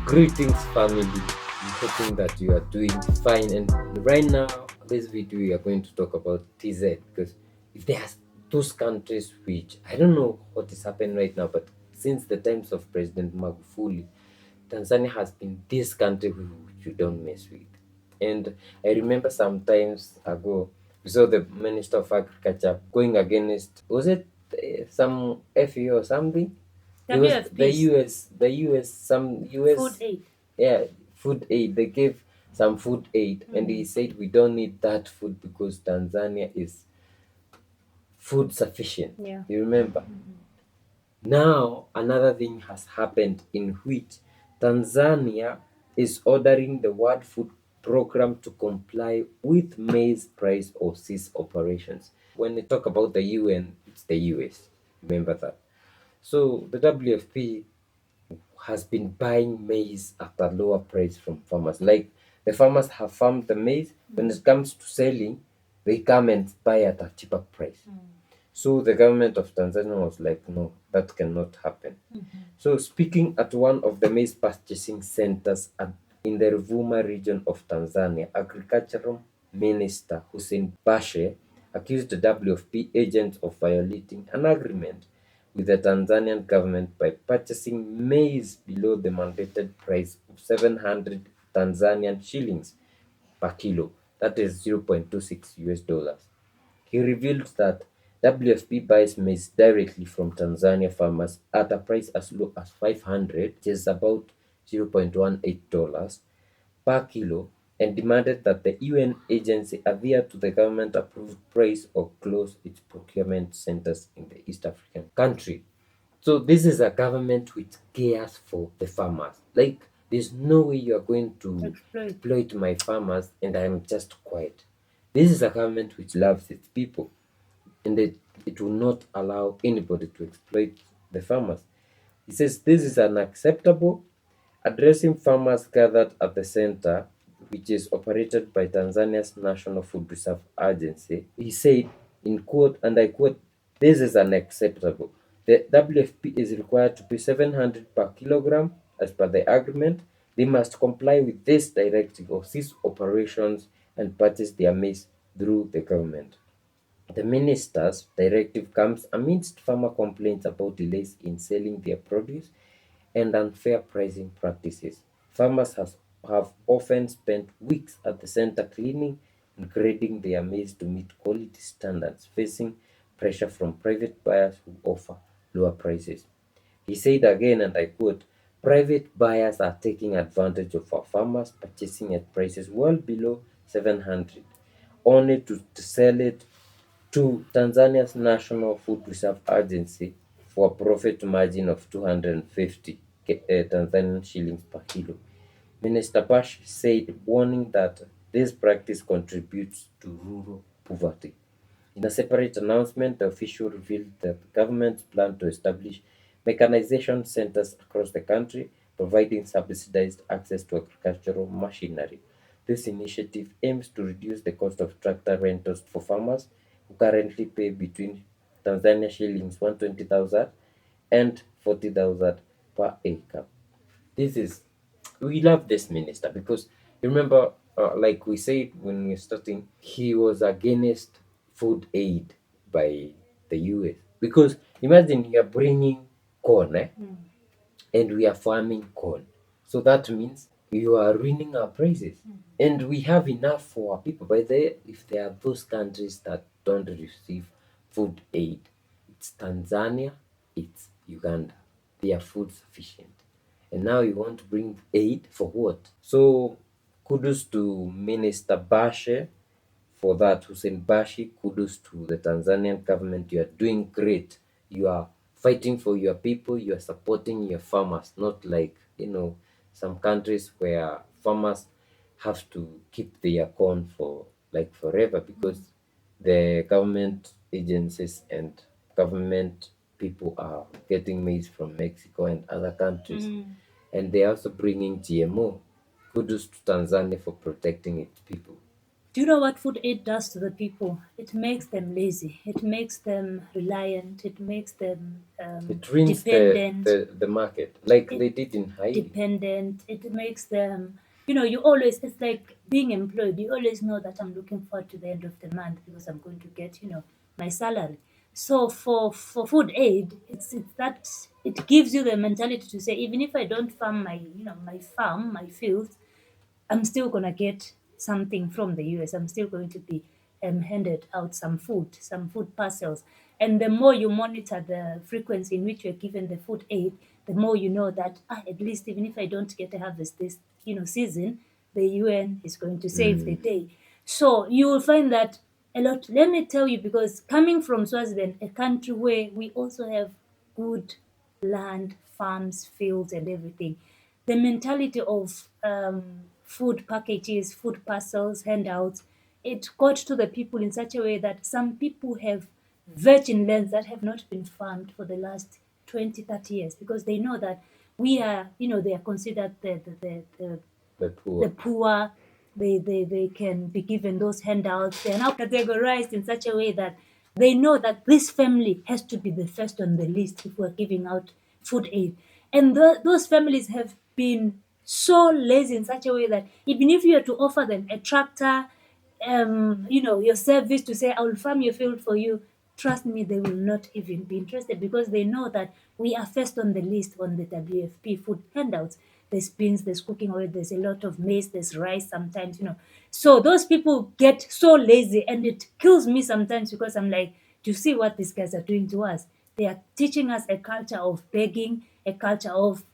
Greetings, family. I'm hoping that you are doing fine. And right now, this video, we are going to talk about TZ, because if there's those countries which I don't know what is happening right now, but since the times of President Magufuli, Tanzania has been this country which you don't mess with. And I remember some times ago, we saw the Minister of Agriculture going against, was it some FA or something? It was some Food US, aid. yeah, food aid. They gave some food aid, and he said we don't need that food because Tanzania is food sufficient. Yeah. You remember? Now another thing has happened in which Tanzania is ordering the World Food Program to comply with maize price or cease operations. When we talk about the UN, it's the US. Remember that. So the WFP has been buying maize at a lower price from farmers. Like the farmers have farmed the maize, when it comes to selling, they come and buy at a cheaper price. So the government of Tanzania was like, no, that cannot happen. So speaking at one of the maize purchasing centers in the Ruvuma region of Tanzania, Agricultural Minister Hussein Bashe accused the WFP agents of violating an agreement with the Tanzanian government by purchasing maize below the mandated price of 700 Tanzanian shillings per kilo. That is 0.26 US dollars. He revealed that WFP buys maize directly from Tanzania farmers at a price as low as 500, which is about $0.18 per kilo, and demanded that the UN agency adhere to the government approved price or close its procurement centers in the East African country. So this is a government which cares for the farmers. Like there's no way you are going to Exploit. exploit my farmers and I'm just quiet. This is a government which loves its people, and it will not allow anybody to exploit the farmers. He says this is unacceptable. Addressing farmers gathered at the center, which is operated by Tanzania's National Food Reserve Agency, he said, in quote, and I quote, this is unacceptable. The WFP is required to pay 700 per kilogram as per the agreement. They must comply with this directive or cease operations and purchase their maize through the government. The minister's directive comes amidst farmer complaints about delays in selling their produce and unfair pricing practices. Farmers have often spent weeks at the center cleaning and grading their maize to meet quality standards, facing pressure from private buyers who offer lower prices. He said again, and I quote, private buyers are taking advantage of our farmers purchasing at prices well below 700, only to sell it to Tanzania's National Food Reserve Agency for a profit margin of 250 Tanzanian shillings per kilo. Minister Bash said, warning that this practice contributes to rural poverty. In a separate announcement, the official revealed that the government's plan to establish mechanization centers across the country, providing subsidized access to agricultural machinery. This initiative aims to reduce the cost of tractor rentals for farmers who currently pay between Tanzania shillings 120,000 and 40,000 per acre. This is, we love this minister because remember, like we said when we were starting, he was against food aid by the US. Because imagine you are bringing corn, and we are farming corn. So that means you are ruining our prices. And we have enough for our people. By the if there are those countries that don't receive food aid, it's Tanzania, it's Uganda. They are food sufficient. And now you want to bring aid for what? So kudos to Minister Bashe for that. Hussein Bashi, kudos to the Tanzanian government. You are doing great. You are fighting for your people. You are supporting your farmers, not like, some countries where farmers have to keep their corn for like forever because the government agencies and government people are getting maize from Mexico and other countries, and they're also bringing GMO. Kudos to Tanzania for protecting its people. Do you know what food aid does to the people? It makes them lazy. It makes them reliant. It makes them It ruins dependent. the market, like It they did in Haiti. dependent. It makes them, you always, it's like being employed. You always know that I'm looking forward to the end of the month because I'm going to get, my salary. So for food aid, it's that it gives you the mentality to say, even if I don't farm my farm, my fields, I'm still gonna get something from the US. I'm still going to be handed out some food parcels. And the more you monitor the frequency in which you're given the food aid, the more you know that at least even if I don't get a harvest this season, the UN is going to save the day. So you will find that a lot. Let me tell you, because coming from Swaziland, a country where we also have good land, farms, fields, and everything, the mentality of food packages, food parcels, handouts, it got to the people in such a way that some people have virgin lands that have not been farmed for the last 20, 30 years because they know that we are, they are considered The the poor. poor. They can be given those handouts. They are now categorized in such a way that they know that this family has to be the first on the list if we're giving out food aid. And those families have been so lazy in such a way that even if you are to offer them a tractor, your service to say, I will farm your field for you, trust me, they will not even be interested because they know that we are first on the list on the WFP food handouts. There's beans, there's cooking oil, there's a lot of maize, there's rice sometimes. So those people get so lazy and it kills me sometimes because I'm like, do you see what these guys are doing to us? They are teaching us a culture of begging, a culture of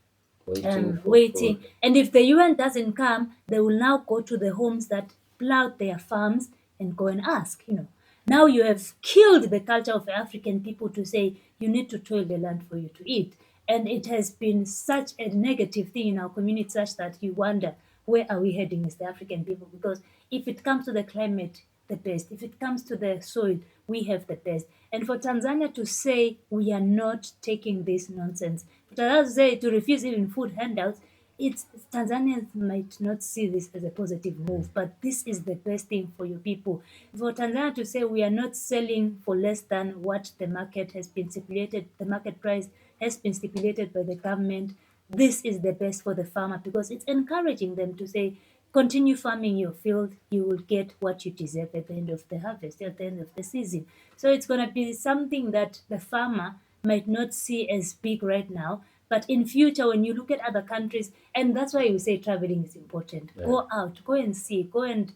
Waiting for waiting. food. And if the UN doesn't come, they will now go to the homes that plowed their farms and go and ask. Now you have killed the culture of African people to say you need to toil the land for you to eat. And it has been such a negative thing in our community, such that you wonder, where are we heading as the African people? Because if it comes to the climate, the best. If it comes to the soil, we have the best. And for Tanzania to say we are not taking this nonsense, for Tanzania to say to refuse even food handouts, it's Tanzanians might not see this as a positive move, but this is the best thing for your people. For Tanzania to say we are not selling for less than what the market has been stipulated, the market price has been stipulated by the government, this is the best for the farmer because it's encouraging them to say, continue farming your field, you will get what you deserve at the end of the harvest, at the end of the season. So it's going to be something that the farmer might not see as big right now, but in future when you look at other countries, and that's why we say traveling is important. Yeah. Go out, go and see, go and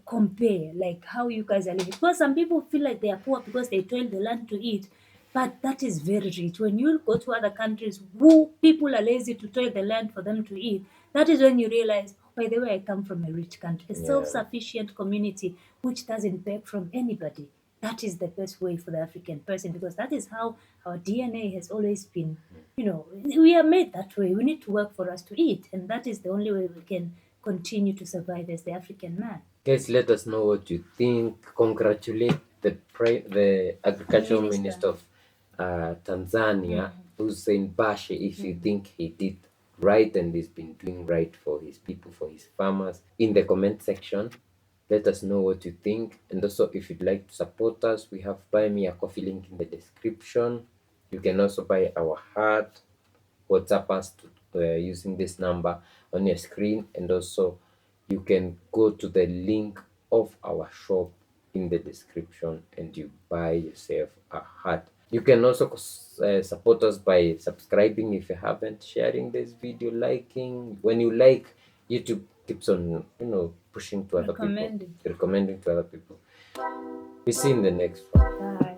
compare like how you guys are living. Because some people feel like they are poor because they toil the land to eat. But that is very rich. When you go to other countries who people are lazy to toil the land for them to eat, that is when you realize, by the way, I come from a rich country, a Yeah. self-sufficient community which doesn't beg from anybody. That is the best way for the African person because that is how our DNA has always been. We are made that way. We need to work for us to eat, and that is the only way we can continue to survive as the African man. Guys, let us know what you think. Congratulate the agricultural Minister. minister of Tanzania, Hussein Bashe, if you think he did right and he's been doing right for his people, for his farmers. In the comment section, let us know what you think. And also, if you'd like to support us, we have Buy Me a Coffee link in the description. You can also buy our hat, WhatsApp us using this number on your screen, and also you can go to the link of our shop in the description and you buy yourself a hat. You can also support us by subscribing if you haven't, sharing this video, liking. When you like, YouTube keeps on pushing to other people, Recommended. recommending to other people. We see you in the next one. Bye.